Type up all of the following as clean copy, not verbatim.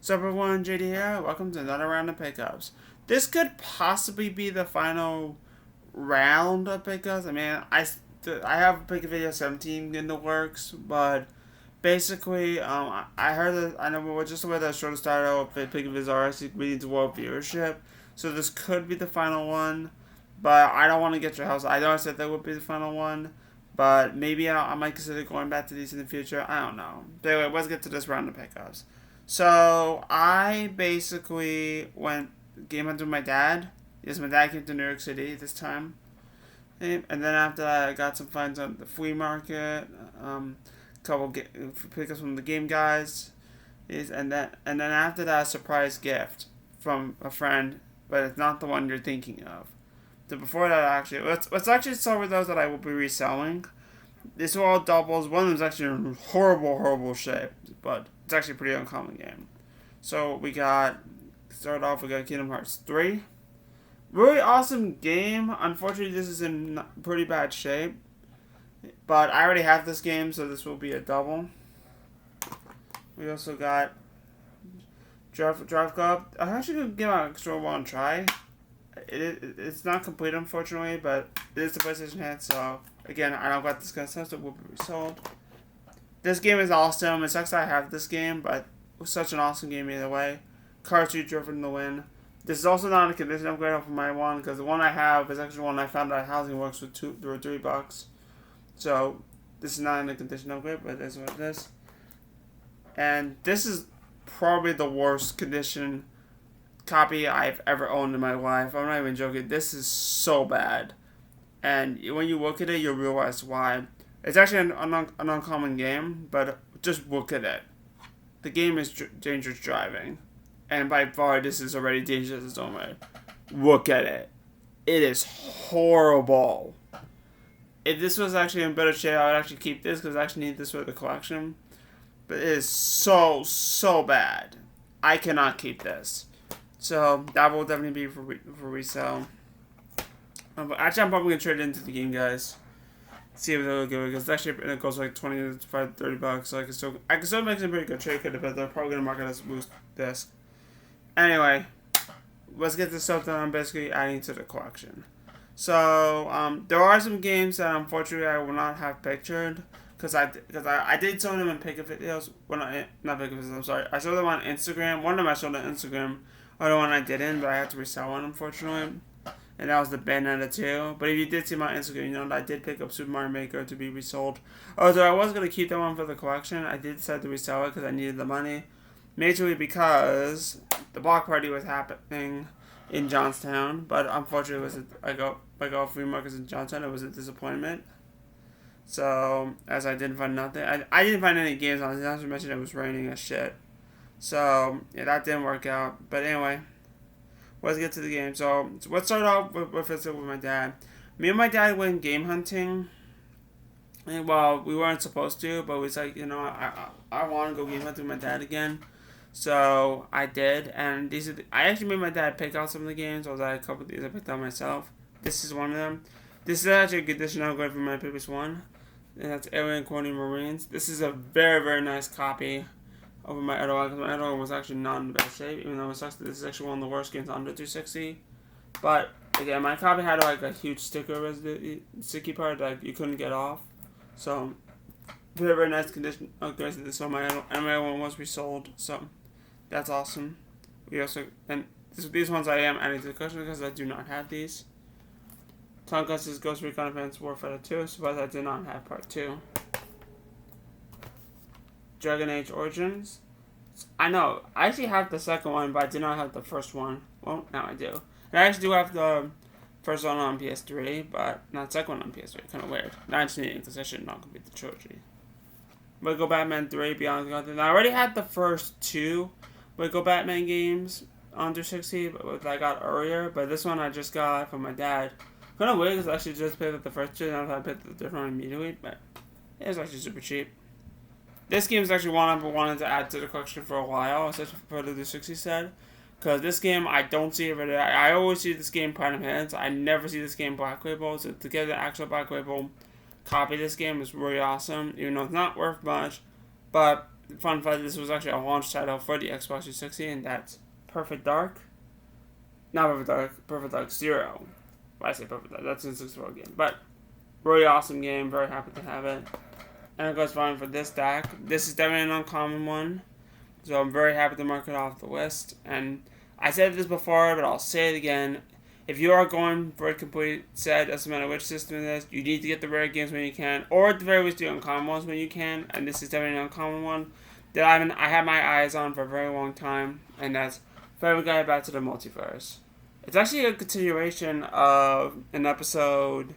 So everyone, JD here. Welcome to another round of pickups. This could possibly be the final round of pickups. I have pick video 17 in the works, but basically, I heard that I know we're just aware that show started out with pick videos are actually leading to world viewership. So this could be the final one, but I don't want to get your house. I know I said that would be the final one, but maybe I might consider going back to these in the future. I don't know. But anyway, let's get to this round of pickups. So I basically went game hunting with my dad. Yes, my dad came to New York City this time, and then after that, I got some finds on the flea market. Couple pickups from the game guys, and then after that, a surprise gift from a friend, but it's not the one you're thinking of. So before that, actually, let's actually start with those that I will be reselling. These are all doubles. One of them is actually in horrible shape, but it's actually a pretty uncommon game. So we got Kingdom Hearts 3. Really awesome game. Unfortunately, this is in pretty bad shape. But I already have this game, so this will be a double. We also got Drive Club. I'm actually going to give it an extra one try. It's not complete, unfortunately, but it is the PlayStation hand, so again, I don't got this kind of stuff, so it will be sold. This game is awesome. It sucks that I have this game, but it was such an awesome game either way. Cartridge driven the win. This is also not a condition upgrade for my one, because the one I have is actually one I found at Housing Works for $3. So this is not in a condition upgrade, but that's what it is. And this is probably the worst condition copy I've ever owned in my life. I'm not even joking. This is so bad. And when you look at it, you'll realize why. It's actually an uncommon game, but just look at it. The game is dangerous driving. And by far, this is already dangerous in its own way. Look at it. It is horrible. If this was actually in better shape, I would actually keep this because I actually need this for the collection. But it is so bad. I cannot keep this. So that will definitely be for resale. But actually, I'm probably gonna trade it into the game, guys. See if they'll give it, because actually it goes like $20 to $30. So I can still make some pretty good trade credit, but they're probably gonna market as a boost disc. Anyway, let's get this stuff that I'm basically adding to the collection. So there are some games that unfortunately I will not have pictured. Because I did show them in pick videos. Well, not pick videos, I'm sorry. I showed them on Instagram. One of them I showed on Instagram. Other one I didn't, but I had to resell one, unfortunately. And that was the Bayonetta 2. But if you did see my Instagram, you know that I did pick up Super Mario Maker to be resold. Although I was going to keep that one for the collection, I did decide to resell it because I needed the money. Majorly because the block party was happening in Johnstown. But unfortunately, I got free markets in Johnstown. It was a disappointment. So, as I didn't find nothing. I didn't find any games on it. Not to mention it was raining as shit. So, yeah, that didn't work out. But anyway, let's get to the game. So let's start off with my dad. Me and my dad went game hunting. And, well, we weren't supposed to, but we was like, I want to go game hunting with my dad again. So, I did. And I actually made my dad pick out some of the games. I was like, a couple of these I picked out myself. This is one of them. This is actually a condition I'm going for my previous one. And that's Alien Colony Marines. This is a very nice copy of my other one, because my other one was actually not in the best shape, even though it sucks that this is actually one of the worst games under 360. But again, my copy had like a huge sticker sticky part that you couldn't get off. So very nice condition. Okay, so this one my other one was resold. So that's awesome. We also these ones I am adding to the collection because I do not have these. Tom Clancy's Ghost Recon Advanced Warfare 2, suppose I did not have part 2. Dragon Age Origins. I know, I actually have the second one, but I did not have the first one. Well, now I do. And I actually do have the first one on PS3, but not the second one on PS3. Kind of weird. Not just needing, because I should not complete the trilogy. Lego Batman 3, Beyond the Gauntlet. I already had the first two Lego Batman games on 360, but I got earlier, but this one I just got from my dad. Kind of weird because I actually just picked up the first two, and I picked up the different one immediately, but it was actually super cheap. This game is actually one I've been wanting to add to the collection for a while, especially for the 360 set, because this game I don't see every day. I always see this game Platinum Heads. I never see this game Black Label, so to get the actual Black Label copy of this game is really awesome, even though it's not worth much, but fun fact, this was actually a launch title for the Xbox 360, and that's Perfect Dark. Not Perfect Dark, Perfect Dark Zero. Why I say Perfect Dark, that's an 64 game. But, really awesome game, very happy to have it. And it goes fine for this deck. This is definitely an uncommon one, so I'm very happy to mark it off the list. And I said this before, but I'll say it again. If you are going for a complete set, doesn't matter which system it is, you need to get the rare games when you can, or at the very least the uncommon ones when you can, and this is definitely an uncommon one that I had my eyes on for a very long time, and that's Family Guy Back to the Multiverse. It's actually a continuation of an episode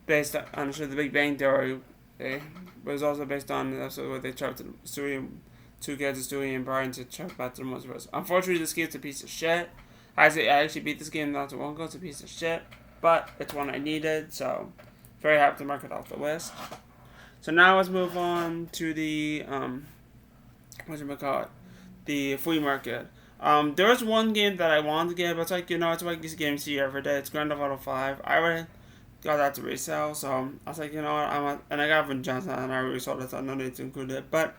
based on The Big Bang Theory, but it's also based on an episode where they travel to two kids, Stewie and Brian, to travel back to the multiverse. Unfortunately, this game's a piece of shit. I actually beat this game not too long ago. It's a piece of shit, but it's one I needed, so very happy to mark it off the list. So now let's move on to the the flea market. There was one game that I wanted to get, but it's like, it's like these games see every day. It's Grand Theft Auto 5. I already got that to resell, so I was like, and I got it from Johnson, and I resold it, so I no need to include it. But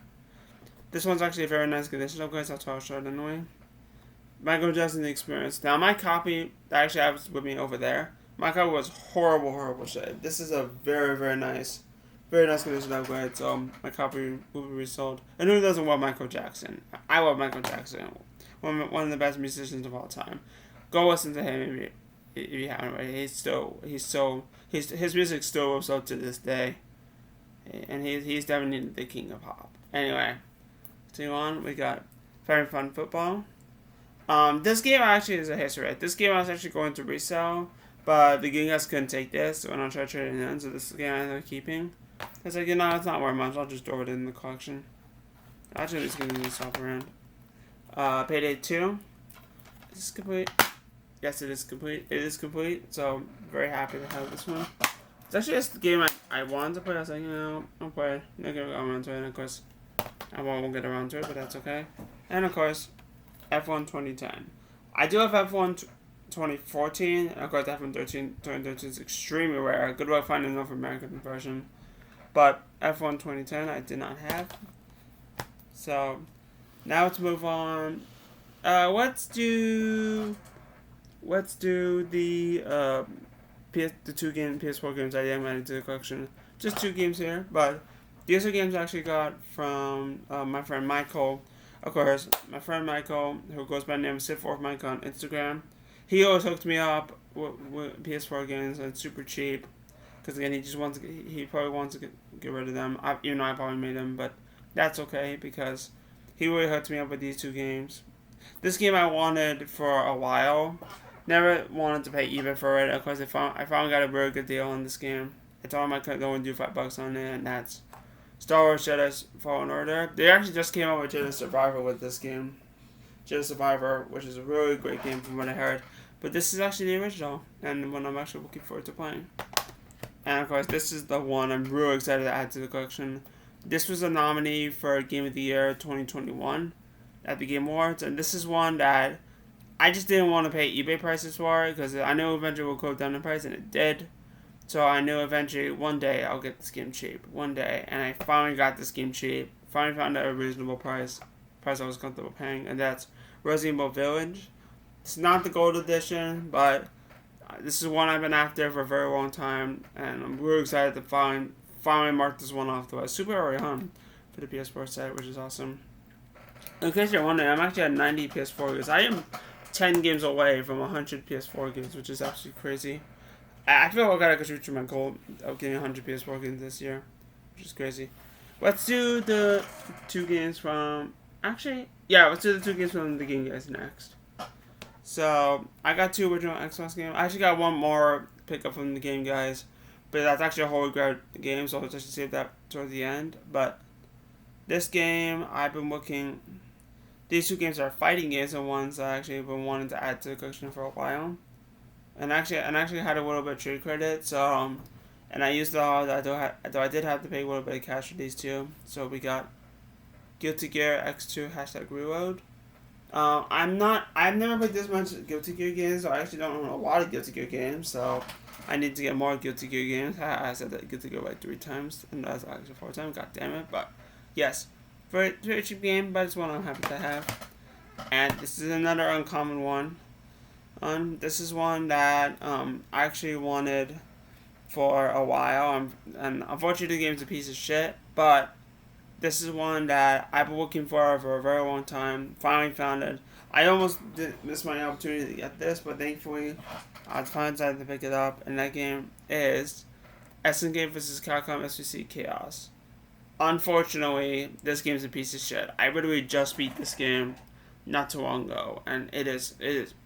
this one's actually a very nice condition, okay, so I'll show it anyway. Michael Jackson Experience. Now, my copy that actually I have with me over there, my copy was horrible shit. This is a very nice condition upgrade, so my copy will be resold. And who doesn't love Michael Jackson? I love Michael Jackson. One of the best musicians of all time. Go listen to him if you haven't already. His music still lives up to this day. And he's definitely the king of pop. Anyway, continue on. We got Very Fun Football. This game actually is a history. This game I was actually going to resell, but the game guys couldn't take this, so I tried trading it in, so this game I ended up keeping. It's like, it's not worth much, I'll just throw it in the collection. Actually, it's gonna be swap around. Payday 2. Is this complete? Yes, it is complete. It is complete, so I'm very happy to have this one. It's actually just the game I wanted to play. I was like, I'll play it. Not gonna go around to it, and of course, I won't get around to it, but that's okay. And of course, F1 2010. I do have F1 2014, and of course F1 2013 is extremely rare. Good luck finding a North American version. But F1 2010 I did not have. So, now let's move on. Let's do the two PS4 games I didn't add to the collection. Just 2 games here, but these are games I actually got from my friend Michael. Of course, my friend Michael, who goes by the name of Sid4Mike on Instagram, he always hooked me up with PS4 games, and it's super cheap. Because again, he probably wants to get rid of them, even though I probably made them, but that's okay, because he really hooked me up with these 2 games. This game I wanted for a while. Never wanted to pay eBay for it. Of course, I finally got a very good deal on this game. I told him I could go and do $5 on it, and that's Star Wars Jedi Fallen Order. They actually just came out with Jedi Survivor with this game. Jedi Survivor, which is a really great game from what I heard. But this is actually the original, and one I'm actually looking forward to playing. And of course, this is the one I'm really excited to add to the collection. This was a nominee for Game of the Year 2021 at the Game Awards, and this is one that I just didn't want to pay eBay prices for it, because I knew eventually it would go down in price, and it did. So I knew eventually one day I'll get this game cheap. One day. And I finally got this game cheap. Finally found out a reasonable price I was comfortable paying. And that's Resident Evil Village. It's not the gold edition, but this is one I've been after for a very long time. And I'm really excited to finally mark this one off the list. Super early on for the PS4 set, which is awesome. In case you're wondering, I'm actually at 90 PS4 games. I am 10 games away from 100 PS4 games, which is absolutely crazy. I feel like I could reach my goal of getting 100 PS4 games this year, which is crazy. Let's do the 2 games from... Actually, yeah, let's do the 2 games from the Game Guys next. So, I got 2 original Xbox games. I actually got one more pickup from the Game Guys, but that's actually a Holy Grail game, so I'll just save that toward the end. But this game, I've been looking... These 2 games are fighting games, and ones I actually have been wanting to add to the collection for a while. And actually had a little bit of trade credit, so and I used it all. Though I did have to pay a little bit of cash for these 2. So we got Guilty Gear X2 #Reload. I've never played this much Guilty Gear games, so I actually don't know a lot of Guilty Gear games. So I need to get more Guilty Gear games. I said that Guilty Gear like 3 times, and that's actually 4 times. God damn it! But yes, very cheap game, but it's one I'm happy to have. And this is another uncommon one. This is one that I actually wanted for a while, and unfortunately the game's a piece of shit, but this is one that I've been looking for a very long time. Finally found it. I almost missed my opportunity to get this, but thankfully I finally decided to pick it up, and that game is SNK vs. Capcom SVC Chaos. Unfortunately, this game's a piece of shit. I literally just beat this game not too long ago, and it is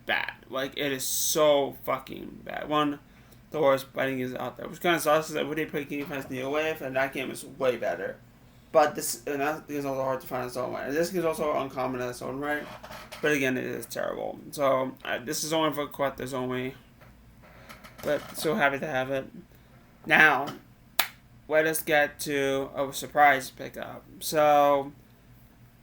bad. Like, it is so fucking bad. One, the worst fighting is out there, which kind of sucks because I would play King of Fighters Neo Wave, and that game is way better. But that is also hard to find in its own way. And this game is also uncommon in its own right, but again, it is terrible. So this is only for collectors only, but so happy to have it. Now, let us get to a surprise pickup. So,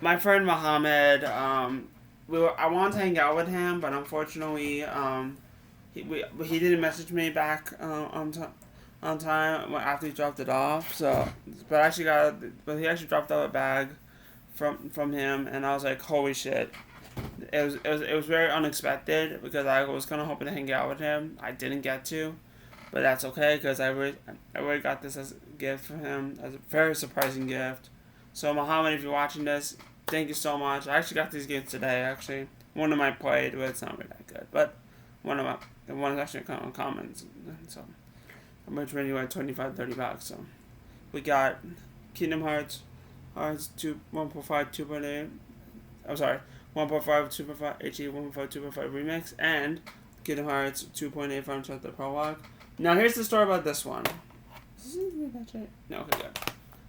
my friend Mohammed, I wanted to hang out with him, but unfortunately, he didn't message me back on time after he dropped it off. So, but he actually dropped off a bag from him, and I was like, holy shit! It was very unexpected because I was kind of hoping to hang out with him. I didn't get to, but that's okay because I really got this as a gift for him, as a very surprising gift. So Muhammad, if you're watching this, thank you so much. I actually got these games today. Actually, one of them I played, but it's not really that good. But one is actually kind of uncommon. So I'm going to trade you at $25-$30. So we got Kingdom Hearts 1.5 2.8. I'm sorry, 1.5 2.5 HD 1.5 2.5 remix and Kingdom Hearts 2.8 Final Chapter Prologue. Now here's the story about this one. No, okay,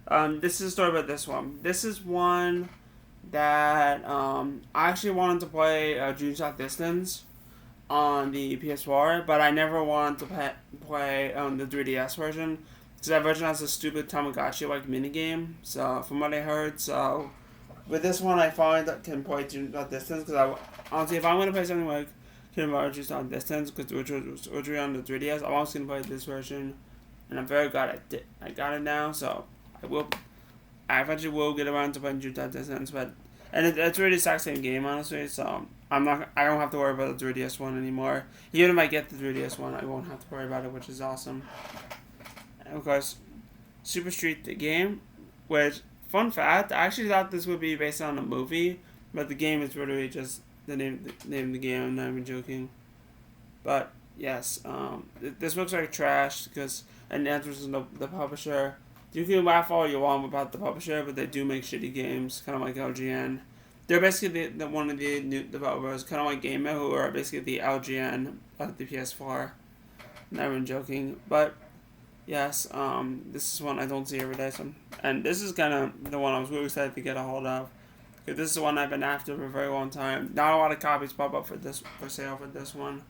good. This is the story about this one. This is one that I actually wanted to play Dreams Out Distance on the PS4, but I never wanted to play the 3DS version because that version has a stupid Tamagotchi-like minigame. So from what I heard, so with this one I finally can play Dreams Out Distance because honestly, if I'm gonna play something like Kingdom Hearts Dreams Out Distance, which was originally on the 3DS, I'm also gonna play this version, and I'm very glad I got it now. So I eventually will get around to playing Dreams Out Distance, and it's really the exact same game, honestly. So I don't have to worry about the 3DS one anymore. Even if I get the 3DS one, I won't have to worry about it, which is awesome. And of course, Super Street the game, which fun fact, I actually thought this would be based on a movie, but the game is literally just the name of the game. I'm not even joking. But yes, this looks like trash and the answer is the publisher. You can laugh all you want about the publisher, but they do make shitty games, kind of like LGN. They're basically one of the new developers, kind of like Gamer, who are basically the LGN of the PS4. Not even joking, but yes, this is one I don't see every day. And this is kind of the one I was really excited to get a hold of. Because this is the one I've been after for a very long time. Not a lot of copies pop up for sale for this one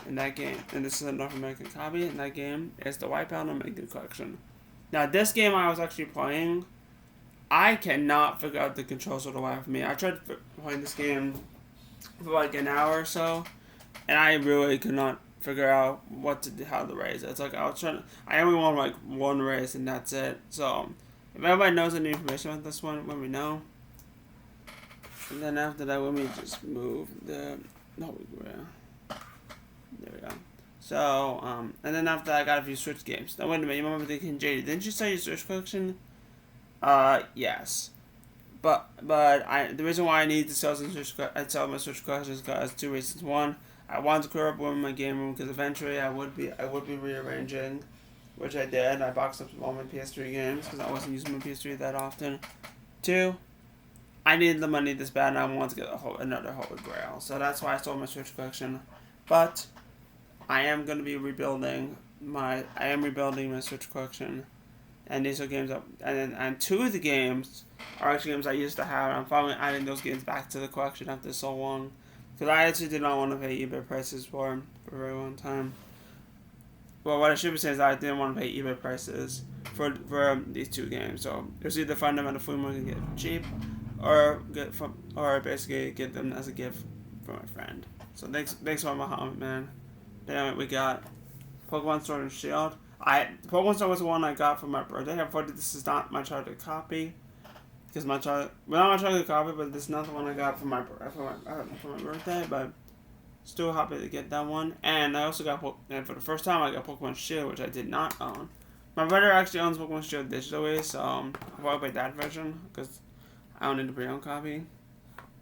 in that game. And this is a North American copy in that game. It's the Wipeout Omega Collection. Now, this game I was actually playing, I cannot figure out the controls of the way for me. I tried playing this game for like an hour or so, and I really could not figure out how to raise it. It's like I only want like one raise and that's it. So, if anybody knows any information about this one, let me know. And then after that, let me just move the Holy Grail. There we go. So, and then after that, I got a few Switch games. Now, wait a minute, you remember thinking, JD, didn't you say your Switch collection? Yes. But the reason why I need to sell my Switch collection is because 2 reasons. One, I wanted to clear up room in my game room because eventually I would be rearranging, which I did. I boxed up all my PS3 games because I wasn't using my PS3 that often. 2, I needed the money this bad and I wanted to get another Holy Grail. So that's why I sold my Switch collection. But I am going to be rebuilding my Switch collection. And these are games and 2 of the games are actually games I used to have. And I'm finally adding those games back to the collection after so long. Because I actually did not want to pay eBay prices for them for a very long time. Well, what I should be saying is I didn't want to pay eBay prices for these 2 games. So it was either find them at a flea market and get them cheap, or basically get them as a gift for my friend. So thanks for Muhammad, man. Then we got Pokemon Sword and Shield. Pokemon Sword was the one I got for my birthday. Unfortunately, this is not my childhood copy. because my chocolate, well, not my chocolate coffee, but this is not the one I got for my birthday, but still happy to get that one. And I also got, and for the first time, I got Pokemon Shield, which I did not own. My brother actually owns Pokemon Shield digitally, so I'll probably play that version, because I don't need a pre-owned copy.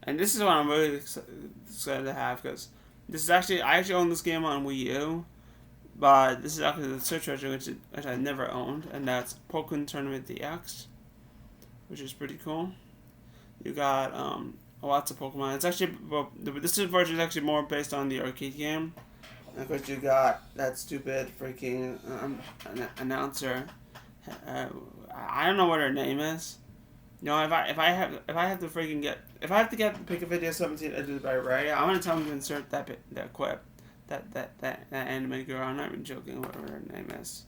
And this is what I'm really excited to have, because this is actually, I actually own this game on Wii U, but this is actually the Switch version, which I never owned, and that's Pokemon Tournament DX, which is pretty cool. You got lots of Pokemon. It's actually, well, this version is actually more based on the arcade game. And of course, you got that stupid freaking announcer. I don't know what her name is. You know, if I have to pick a video 17 edited by Ray, I'm gonna tell him to insert that clip, that anime girl. I'm not even joking. Whatever her name is.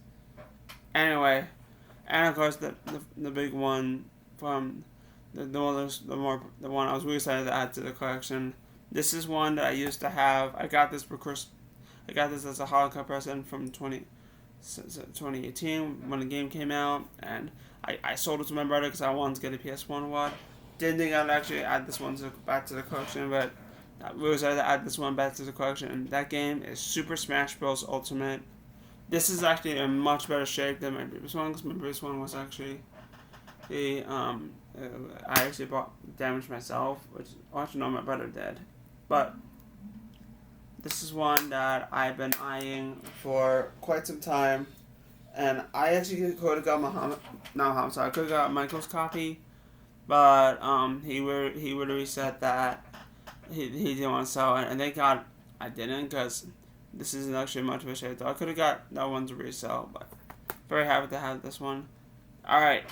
Anyway, and of course the big one from the one I was really excited to add to the collection. This is one that I used to have. I got this as a holocaust present from 2018 when the game came out, and I sold it to my brother because I wanted to get a PS1 one. Didn't think I'd actually add this one back to the collection, but I really excited to add this one back to the collection. And that game is Super Smash Bros. Ultimate. This is actually in much better shape than my previous one, because my previous one was actually I actually damaged myself, which actually no, my brother did. But this is one that I've been eyeing for quite some time, and I actually could have got I could have got Michael's copy, but he would said that he didn't want to sell it, and thank God I didn't, because this isn't actually much of a shape. Though I could have got that one to resell, but very happy to have this one. All right,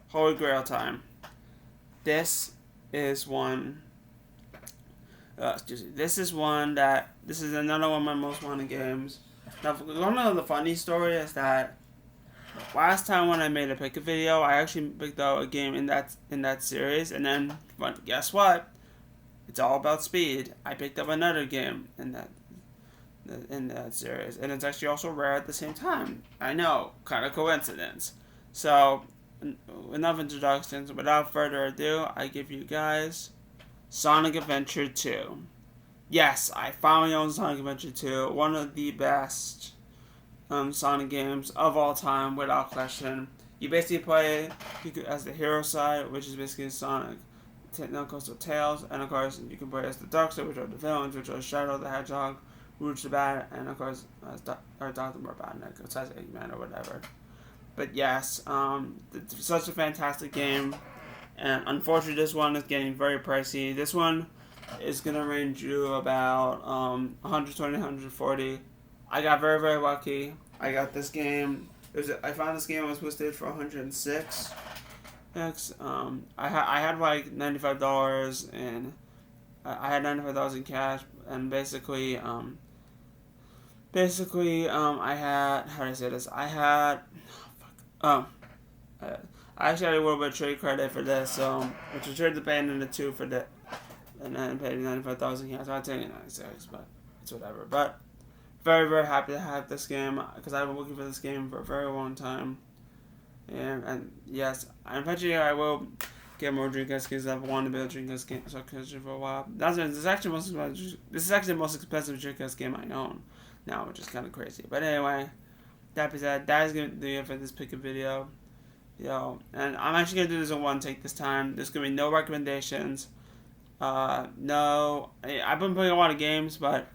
Holy Grail time. This is one. This is another one of my most wanted games. Now, one of the funny story is that last time when I made a pick a video, I actually picked out a game in that series, and then, but guess what? It's all about speed. I picked up another game in that series, and it's actually also rare at the same time. I know, kind of coincidence. So, enough introductions. Without further ado, I give you guys Sonic Adventure 2. Yes, I finally own Sonic Adventure 2. One of the best Sonic games of all time, without question. You basically play as the hero side, which is basically Sonic, Knuckles, or Tails, and of course you can play as the dark side, which are the villains, which are Shadow the Hedgehog, Rouge the Bat, and of course as Dr. Robotnik, or as Eggman, or whatever. But yes, it's such a fantastic game. And unfortunately, this one is getting very pricey. This one is going to range you about 120, 140. I got very, very lucky. I got this game. I found this game was listed for 106. I had like $95, and I had $95 in cash, and basically I had, how do I say this? I actually had a little bit of trade credit for this, which was traded the band into two for that, and then paid $95,000 cash. So I take $96, but it's whatever. But very, very happy to have this game, because I've been looking for this game for a very long time. And yes, eventually I will get more Dreamcast games. I've wanted to build a Dreamcast game for a while. This is actually the most expensive Dreamcast game I own now, which is kind of crazy. But anyway, that being said, that is going to do it for this pick up video. And I'm actually going to do this in one take this time. There's going to be no recommendations. No, I've been playing a lot of games, but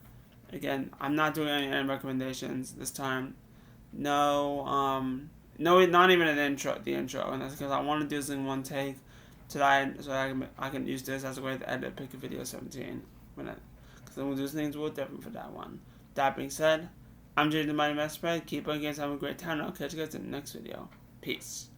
again, I'm not doing any recommendations this time. No, not even the intro, and that's because I want to do this in one take today, so I can use this as a way to edit pick a video 17 because then we'll do things a little different for that one. That being said, I'm Jay the Mighty Master. Keep on games, have a great time, and I'll catch you guys in the next video. Peace.